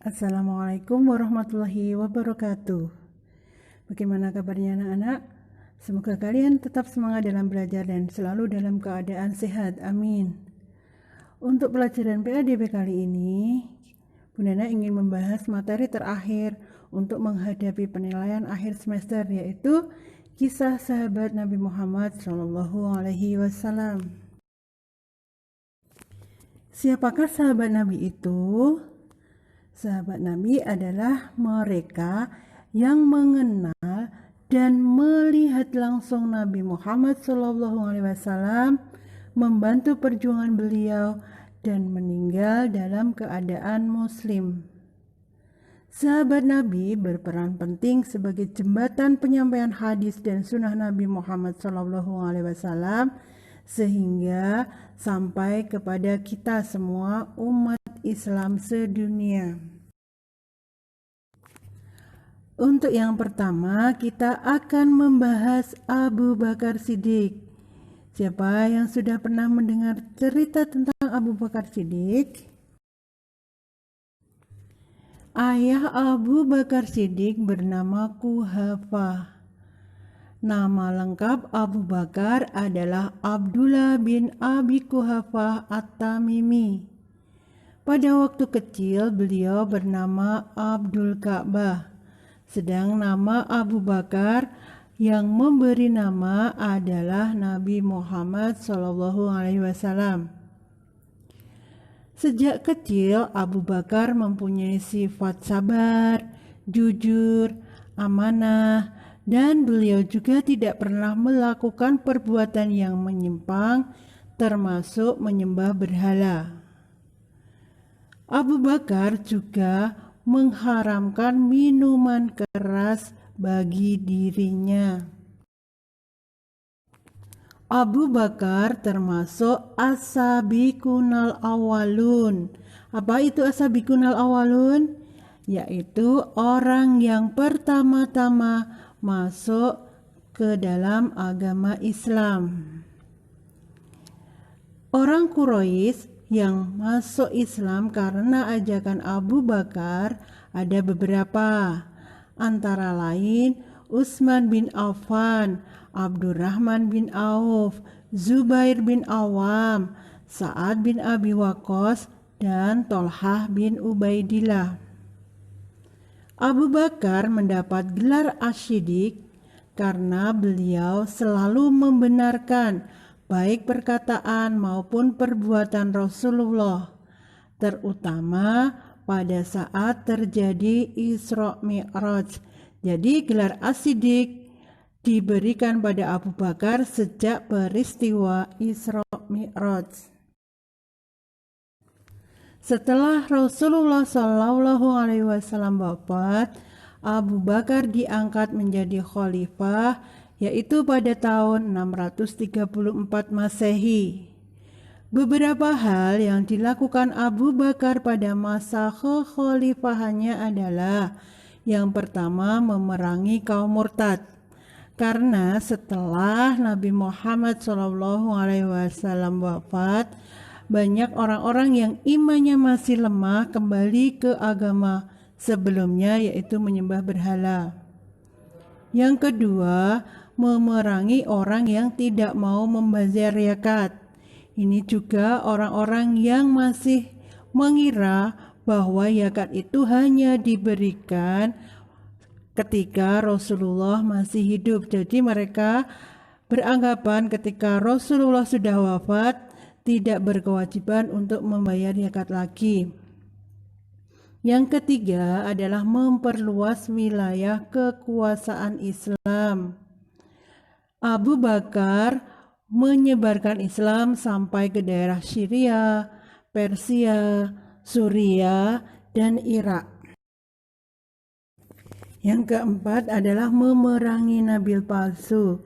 Assalamualaikum warahmatullahi wabarakatuh. Bagaimana kabarnya anak-anak? Semoga kalian tetap semangat dalam belajar dan selalu dalam keadaan sehat. Amin. Untuk pelajaran PADB kali ini, Bunda Nana ingin membahas materi terakhir untuk menghadapi penilaian akhir semester, yaitu kisah sahabat Nabi Muhammad SAW. Siapakah sahabat Nabi itu? Sahabat Nabi adalah mereka yang mengenal dan melihat langsung Nabi Muhammad SAW membantu perjuangan beliau dan meninggal dalam keadaan muslim. Sahabat Nabi berperan penting sebagai jembatan penyampaian hadis dan sunnah Nabi Muhammad SAW sehingga sampai kepada kita semua umat Islam sedunia. Untuk yang pertama, kita akan membahas Abu Bakar Siddiq. Siapa yang sudah pernah mendengar cerita tentang Abu Bakar Siddiq? Ayah Abu Bakar Siddiq bernama Quhafah. Nama lengkap Abu Bakar adalah Abdullah bin Abi Quhafah At-Tamimi. Pada waktu kecil beliau bernama Abdul Ka'bah, sedang nama Abu Bakar yang memberi nama adalah Nabi Muhammad SAW. Sejak kecil Abu Bakar mempunyai sifat sabar, jujur, amanah, dan beliau juga tidak pernah melakukan perbuatan yang menyimpang, termasuk menyembah berhala. Abu Bakar juga mengharamkan minuman keras bagi dirinya. Abu Bakar termasuk as-sabiqunal awwalun. Apa itu as-sabiqunal awwalun? Yaitu orang yang pertama-tama masuk ke dalam agama Islam. Orang Quraisy yang masuk Islam karena ajakan Abu Bakar ada beberapa, antara lain Utsman bin Affan, Abdurrahman bin Auf, Zubair bin Awam, Sa'ad bin Abi Waqqas, dan Tolhah bin Ubaidillah. Abu Bakar mendapat gelar As-Siddiq karena beliau selalu membenarkan baik perkataan maupun perbuatan Rasulullah, terutama pada saat terjadi Isra Mi'raj. Jadi gelar As-Siddiq diberikan pada Abu Bakar sejak peristiwa Isra Mi'raj. Setelah Rasulullah SAW wafat, Abu Bakar diangkat menjadi khalifah, yaitu pada tahun 634 Masehi. Beberapa hal yang dilakukan Abu Bakar pada masa kekhalifahannya adalah: yang pertama, memerangi kaum murtad. Karena setelah Nabi Muhammad SAW wafat, banyak orang-orang yang imannya masih lemah kembali ke agama sebelumnya, yaitu menyembah berhala. Yang kedua, memerangi orang yang tidak mau membazir zakat. Ini juga orang-orang yang masih mengira bahwa zakat itu hanya diberikan ketika Rasulullah masih hidup. Jadi mereka beranggapan ketika Rasulullah sudah wafat tidak berkewajiban untuk membayar zakat lagi. Yang ketiga adalah memperluas wilayah kekuasaan Islam. Abu Bakar menyebarkan Islam sampai ke daerah Syria, Persia, Suriah, dan Irak. Yang keempat adalah memerangi nabi palsu.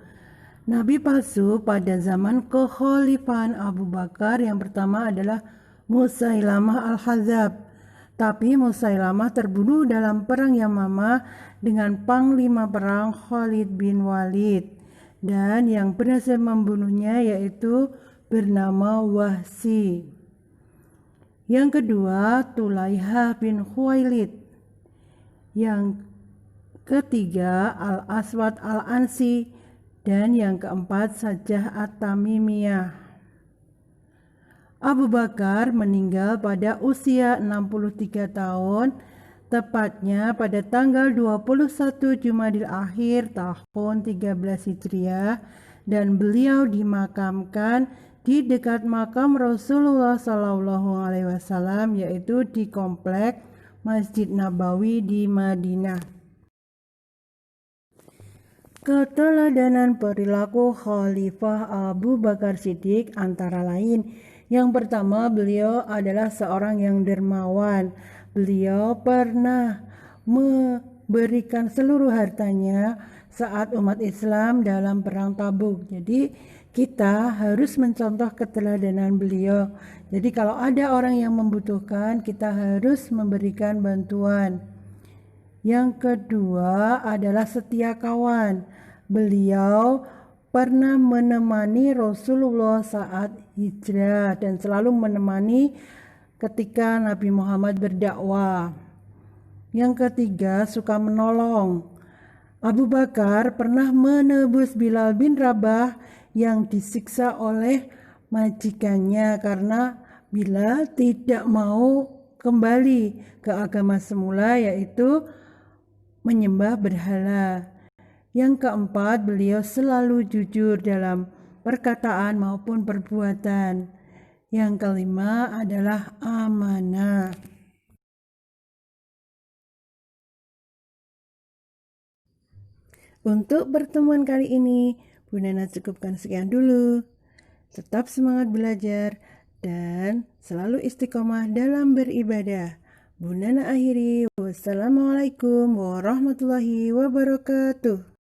Nabi palsu pada zaman kekhalifahan Abu Bakar yang pertama adalah Musailamah al-Kadzab. Tapi Musailamah terbunuh dalam perang Yamamah dengan panglima perang Khalid bin Walid. Dan yang berhasil membunuhnya yaitu bernama Wahsy. Yang kedua, Tulaiha bin Khuwailid. Yang ketiga, Al-Aswad Al-Ansi. Dan yang keempat, Sajah At-Tamimiyah. Abu Bakar meninggal pada usia 63 tahun, tepatnya pada tanggal 21 Jumadil Akhir tahun 13 Hijriah, dan beliau dimakamkan di dekat makam Rasulullah SAW, yaitu di komplek Masjid Nabawi di Madinah. Keteladanan perilaku Khalifah Abu Bakar Siddiq antara lain: yang pertama, beliau adalah seorang yang dermawan. Beliau pernah memberikan seluruh hartanya saat umat Islam dalam perang Tabuk. Jadi kita harus mencontoh keteladanan beliau. Jadi kalau ada orang yang membutuhkan, kita harus memberikan bantuan. Yang kedua adalah setia kawan. Beliau pernah menemani Rasulullah saat hijrah dan selalu menemani ketika Nabi Muhammad berdakwah. Yang ketiga, suka menolong. Abu Bakar pernah menebus Bilal bin Rabah yang disiksa oleh majikannya karena Bilal tidak mau kembali ke agama semula, yaitu menyembah berhala. Yang keempat, beliau selalu jujur dalam perkataan maupun perbuatan. Yang kelima adalah amanah. Untuk pertemuan kali ini, Bu Nana cukupkan sekian dulu. Tetap semangat belajar dan selalu istiqomah dalam beribadah. Bu Nana akhiri, wassalamualaikum warahmatullahi wabarakatuh.